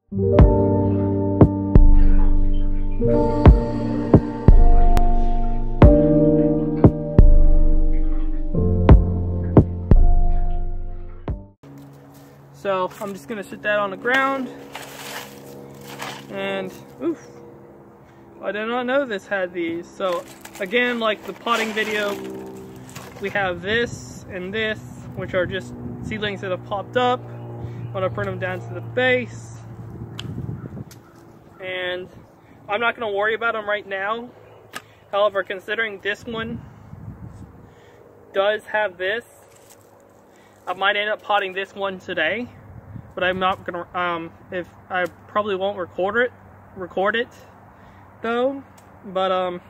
So I'm just gonna sit that on the ground, and oof, I did not know this had these. So again, like the potting video, we have this and this, which are just seedlings that have popped up. I'm gonna print them down to the base, and I'm not gonna worry about them right now. However, considering this one does have this, I might end up potting this one today, but I'm not gonna. If I probably won't record it though. But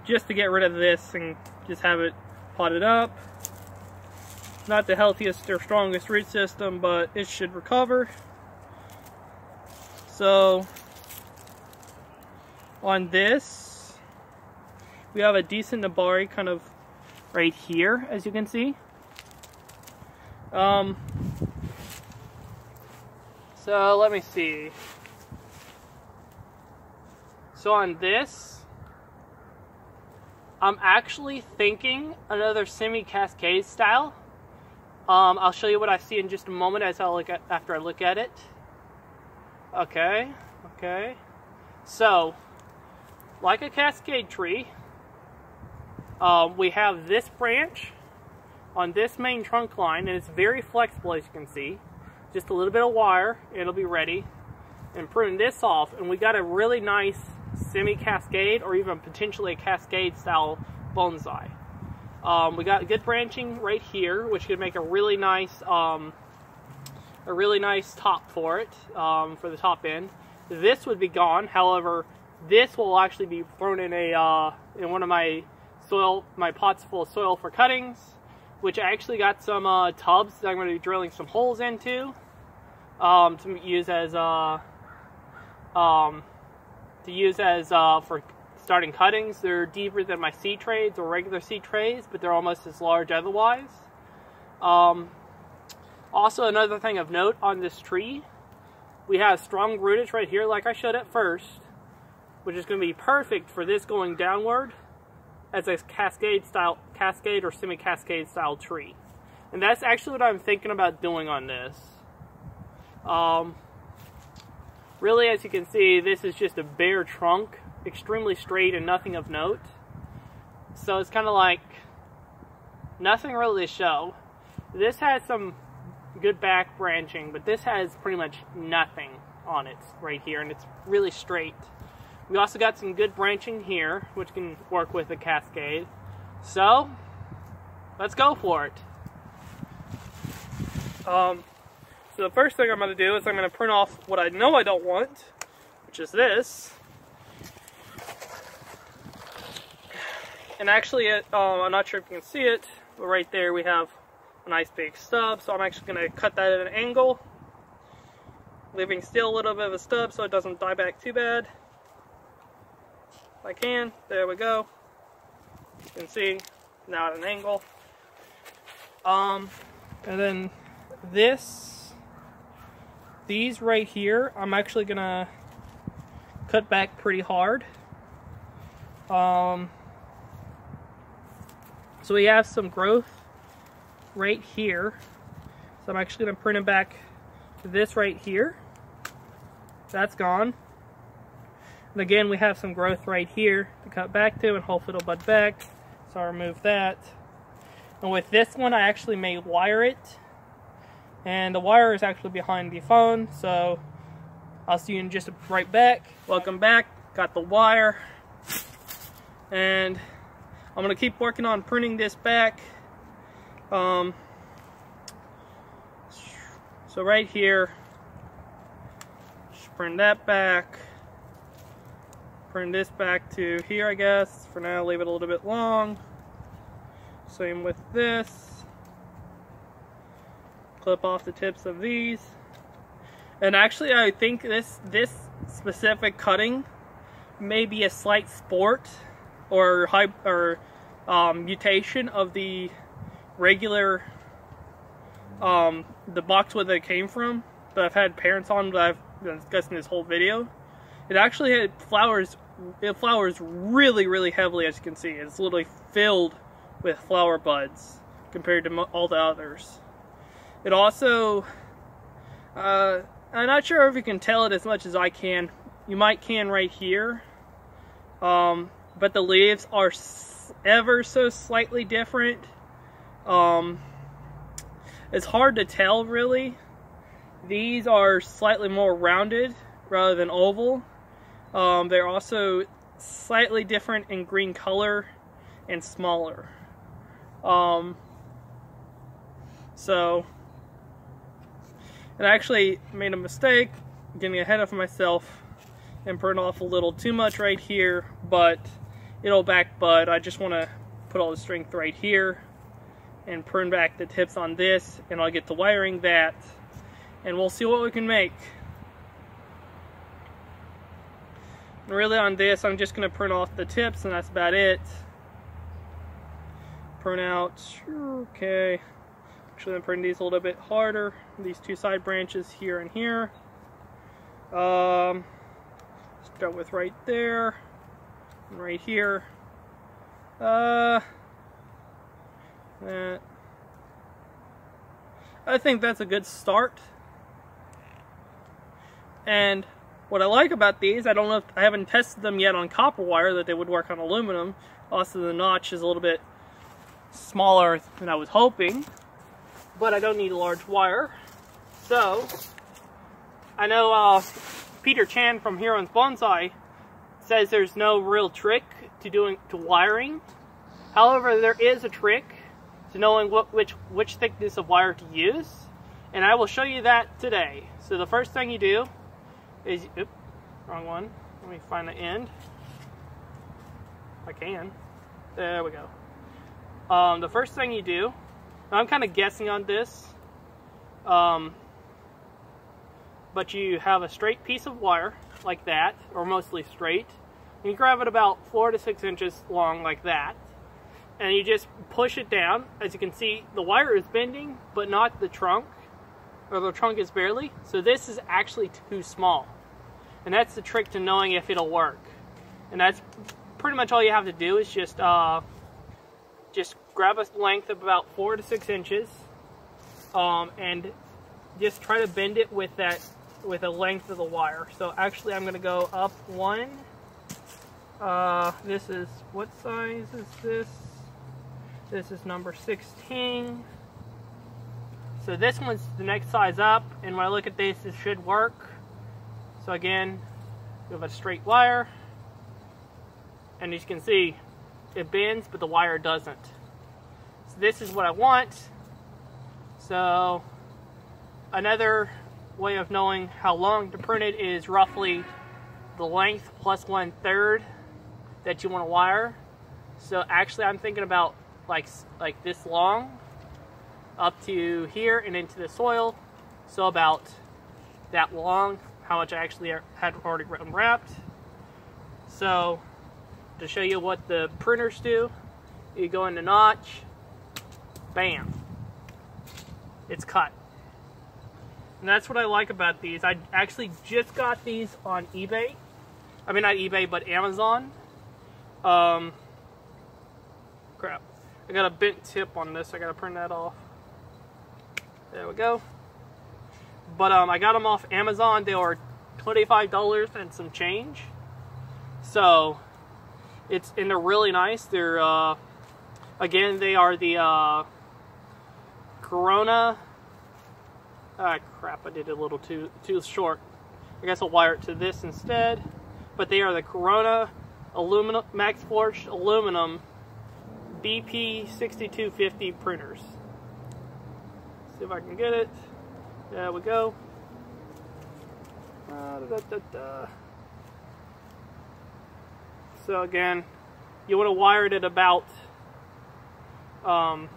just to get rid of this and just have it potted up. Not the healthiest or strongest root system, but it should recover. So on this, we have a decent nabari kind of right here, as you can see. So let me see. So on this, I'm actually thinking another semi-cascade style. I'll show you what I see in just a moment after I look at it. Okay. So, like a cascade tree, we have this branch on this main trunk line, and it's very flexible, as you can see. Just a little bit of wire, it'll be ready. And prune this off, and we got a really nice semi-cascade, or even potentially a cascade style bonsai. We got good branching right here, which could make a really nice top for it, for the top end. This would be gone. However, this will actually be thrown in in one of my pots full of soil for cuttings, which I actually got some tubs that I'm going to be drilling some holes into to use as for starting cuttings. They're deeper than my seed trays or regular seed trays, but they're almost as large otherwise. Also, another thing of note on this tree, we have strong rootage right here, like I showed at first, which is going to be perfect for this going downward as a cascade or semi-cascade style tree. And that's actually what I'm thinking about doing on this. Really, as you can see, this is just a bare trunk, extremely straight and nothing of note. So it's kind of like nothing really to show. This has some good back branching, but this has pretty much nothing on it right here, and it's really straight. We also got some good branching here, which can work with the cascade. So let's go for it. So the first thing I'm going to do is I'm going to print off what I know I don't want, which is this. And actually, I'm not sure if you can see it, but right there we have a nice big stub. So I'm actually going to cut that at an angle, leaving still a little bit of a stub so it doesn't die back too bad. If I can, there we go. You can see now at an angle. And then these right here, I'm actually gonna cut back pretty hard. So we have some growth right here. So I'm actually gonna print it back to this right here. That's gone. And again, we have some growth right here to cut back to, and hopefully it'll bud back. So I'll remove that. And with this one, I actually may wire it. And the wire is actually behind the phone, so I'll see you in just right back. Welcome back. Got the wire. And I'm going to keep working on printing this back. So right here, just print that back. Print this back to here, I guess. For now, leave it a little bit long. Same with this. Clip off the tips of these. And actually, I think this specific cutting may be a slight sport or mutation of the regular the boxwood that it came from. That I've had parents on that I've discussing this whole video. It actually flowers really, really heavily, as you can see. It's literally filled with flower buds compared to all the others. It also, I'm not sure if you can tell it as much as I can. You might can right here, but the leaves are ever so slightly different. It's hard to tell, really. These are slightly more rounded rather than oval. They're also slightly different in green color and smaller. So, and I actually made a mistake getting ahead of myself and burned off a little too much right here, but it'll back bud. I just want to put all the strength right here and prune back the tips on this, and I'll get to wiring that, and we'll see what we can make. And really on this, I'm just going to prune off the tips, and that's about it. Prune out, okay. Actually, I'm pruning these a little bit harder. These two side branches here and here. Start with right there, and right here. That. I think that's a good start. And what I like about these, I don't know if I haven't tested them yet on copper wire, that they would work on aluminum. Also, the notch is a little bit smaller than I was hoping, but I don't need a large wire. So, I know Peter Chan from Hero's Bonsai says there's no real trick to wiring. However, there is a trick to knowing which thickness of wire to use, and I will show you that today. So the first thing you do is, oops, wrong one. Let me find the end. I can. There we go. The first thing you do, I'm kind of guessing on this, but you have a straight piece of wire like that, or mostly straight. And you grab it about 4 to 6 inches long like that, and you just push it down. As you can see, the wire is bending, but not the trunk, or the trunk is barely. So this is actually too small, and that's the trick to knowing if it'll work. And that's pretty much all you have to do, is just grab a length of about 4 to 6 inches, and just try to bend it with the length of the wire. So actually, I'm going to go up one. This is, what size is this? This is number 16. So this one's the next size up, and when I look at this, it should work. So again, we have a straight wire, and as you can see, it bends, but the wire doesn't. So this is what I want. So another way of knowing how long to prune it is roughly the length plus 1/3 that you want to wire. So actually, I'm thinking about like this long up to here and into the soil. So about that long, how much I actually had already unwrapped. So to show you what the pruners do, you go in the notch, bam, it's cut. And that's what I like about these. I actually just got these on eBay. I mean, not eBay, but Amazon. Crap. I got a bent tip on this. I gotta print that off. There we go. But I got them off Amazon. They were $25 and some change. So and they're really nice. They're again, they are the Corona. Ah, crap! I did it a little too short. I guess I'll wire it to this instead. But they are the Corona aluminum Max Forged aluminum BP 6250 printers. See if I can get it. There we go. So again, you want to wire it at about a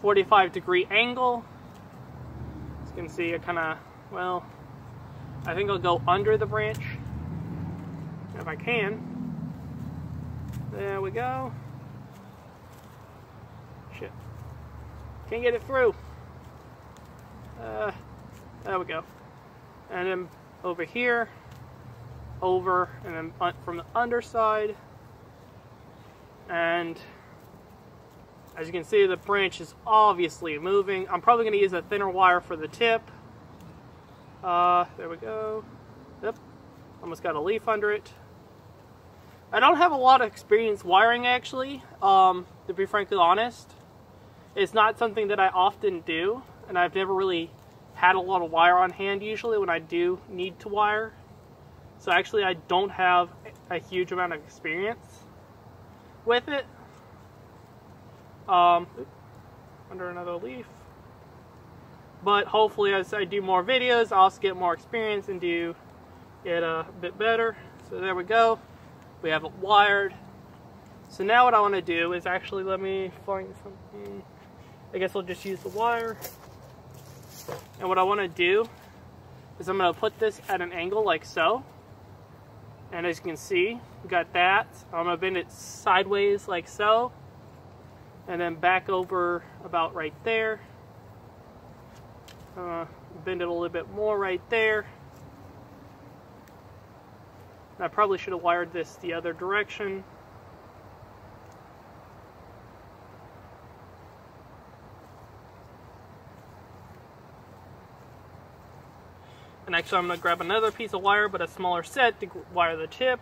45-degree angle. As you can see, I kind of, well, I think I'll go under the branch if I can. There we go. Shit. Can't get it through. There we go. And then over here, over, and then from the underside. And as you can see, the branch is obviously moving. I'm probably going to use a thinner wire for the tip. There we go. Yep. Almost got a leaf under it. I don't have a lot of experience wiring, actually, to be frankly honest. It's not something that I often do, and I've never really had a lot of wire on hand usually when I do need to wire. So actually I don't have a huge amount of experience with it. Under another leaf. But hopefully as I do more videos, I'll also get more experience and do it a bit better. So there we go. We have it wired. So now what I want to do is actually, let me find something. I guess I'll just use the wire. And what I want to do is I'm going to put this at an angle like so. And as you can see, we got that. I'm going to bend it sideways like so. And then back over about right there. Bend it a little bit more right there. I probably should have wired this the other direction. And actually I'm going to grab another piece of wire, but a smaller set to wire the tip.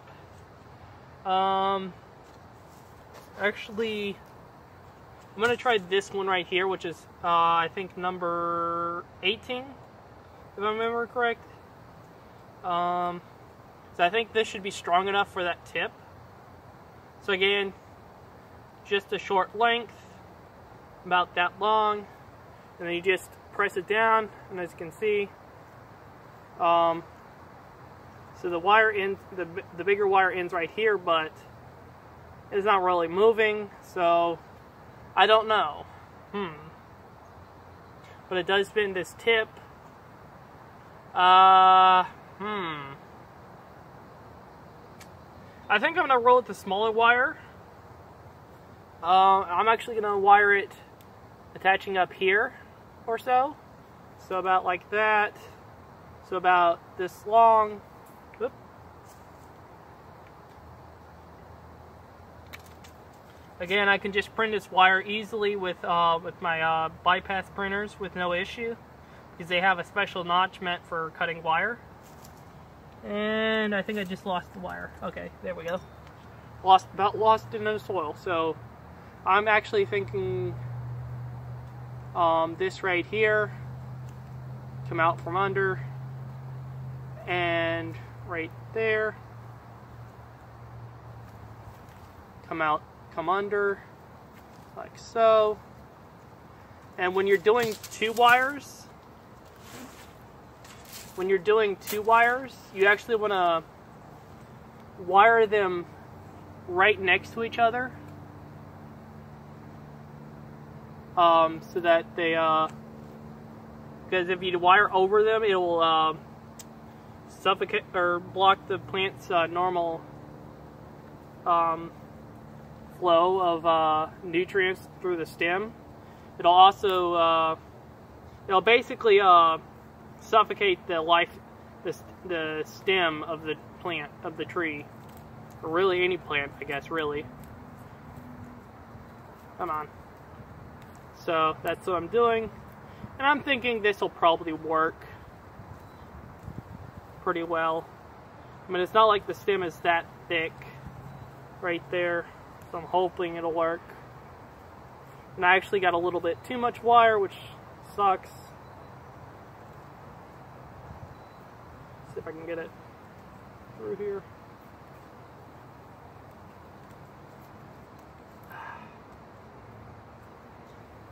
Actually, I'm going to try this one right here, which is, I think, number 18, if I remember correct. So I think this should be strong enough for that tip. So again, just a short length, about that long, and then you just press it down, and as you can see, so the wire ends, the bigger wire ends right here, but it's not really moving, so I don't know. But it does bend this tip. I think I'm going to roll with the smaller wire. I'm actually going to wire it attaching up here or so. So about like that. So about this long. Whoop. Again, I can just print this wire easily with my bypass printers with no issue, because they have a special notch meant for cutting wire. And I think I just lost the wire. Okay, there we go. Lost it in the soil. So I'm actually thinking this right here, come out from under, and right there, come under, like so. And when you're doing two wires, you actually want to wire them right next to each other, so that they, because if you wire over them, it will suffocate or block the plant's normal flow of nutrients through the stem. It'll also it'll basically suffocate the stem of the plant, of the tree, or really any plant, I guess, really. Come on. So that's what I'm doing, and I'm thinking this will probably work pretty well. I mean, it's not like the stem is that thick right there, so I'm hoping it'll work. And I actually got a little bit too much wire, which sucks. See if I can get it through here.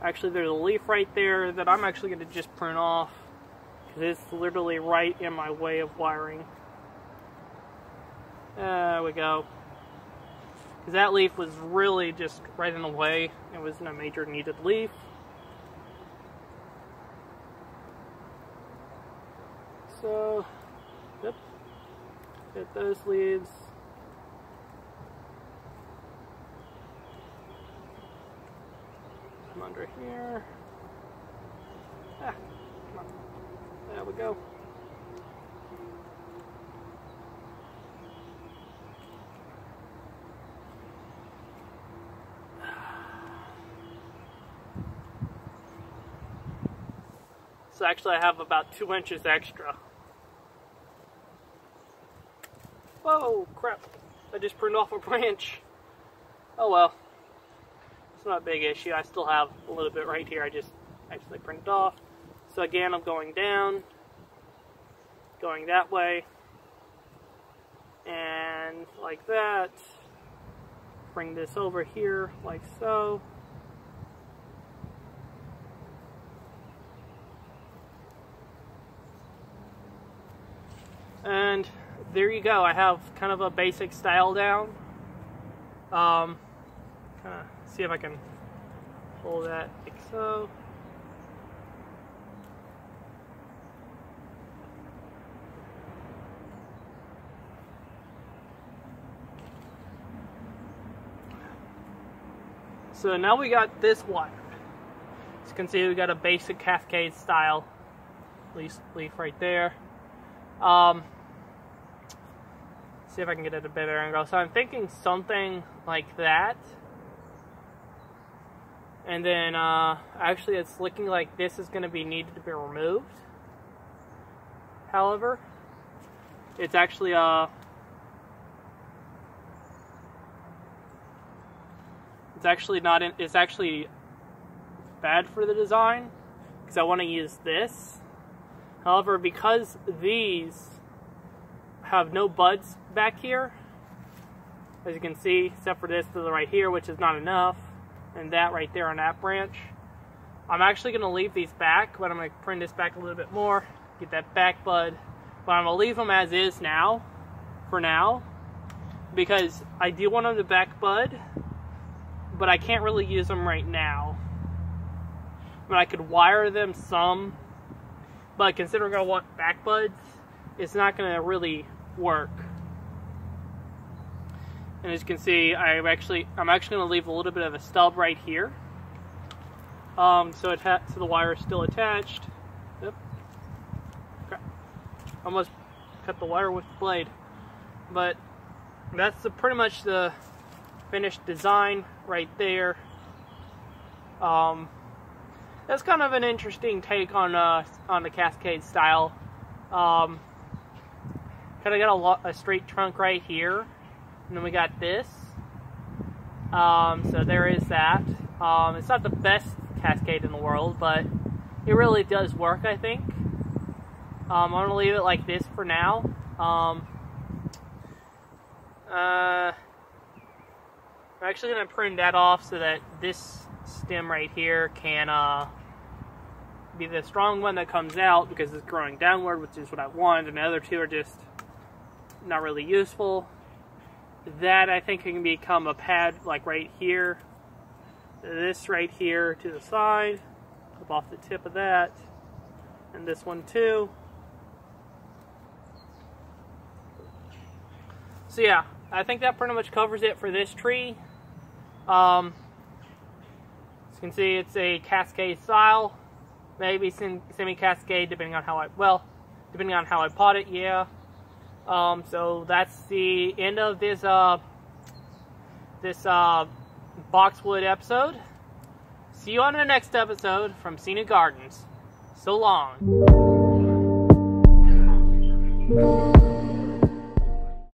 Actually, there's a leaf right there that I'm actually going to just prune off, because it's literally right in my way of wiring. There we go. Because that leaf was really just right in the way. It wasn't a major needed leaf. So, yep, get those leaves. Come under here. Come on. we go. So actually I have about 2 inches extra. Whoa, crap. I just pruned off a branch. Oh well. It's not a big issue. I still have a little bit right here. I just actually pruned it off. So again, I'm going down, going that way, and like that. Bring this over here like so. And there you go. I have kind of a basic style down. Kind of see if I can hold that like so. So now we got this wire. As you can see, we got a basic Cascade style leaf right there. See if I can get it at a better angle. So I'm thinking something like that. And then actually it's looking like this is going to be needed to be removed. However, it's actually it's actually bad for the design because I want to use this. However, because these have no buds back here, as you can see, except for this to the right here, which is not enough, and that right there on that branch, I'm actually going to leave these back, but I'm going to prune this back a little bit more, get that back bud, but I'm going to leave them as is now, for now, because I do want them to back bud, but I can't really use them right now. But I could wire them some, but considering I want back buds, it's not going to really work. And as you can see, I'm actually going to leave a little bit of a stub right here, so the wire is still attached. Yep. Okay. Almost cut the wire with the blade, but that's pretty much the finished design right there. That's kind of an interesting take on the Cascade style. Kind of got a straight trunk right here, and then we got this. So there is that. It's not the best Cascade in the world, but it really does work, I think. I'm going to leave it like this for now. I'm actually going to prune that off so that this stem right here can be the strong one that comes out because it's growing downward, which is what I want, and the other two are just not really useful. That I think can become a pad like right here. This right here to the side, clip off the tip of that, and this one too. So yeah, I think that pretty much covers it for this tree. As you can see, it's a Cascade style, maybe semi-Cascade depending on how I pot it. Yeah. So that's the end of this Boxwood episode. See you on the next episode from Seinu Gardens. So long.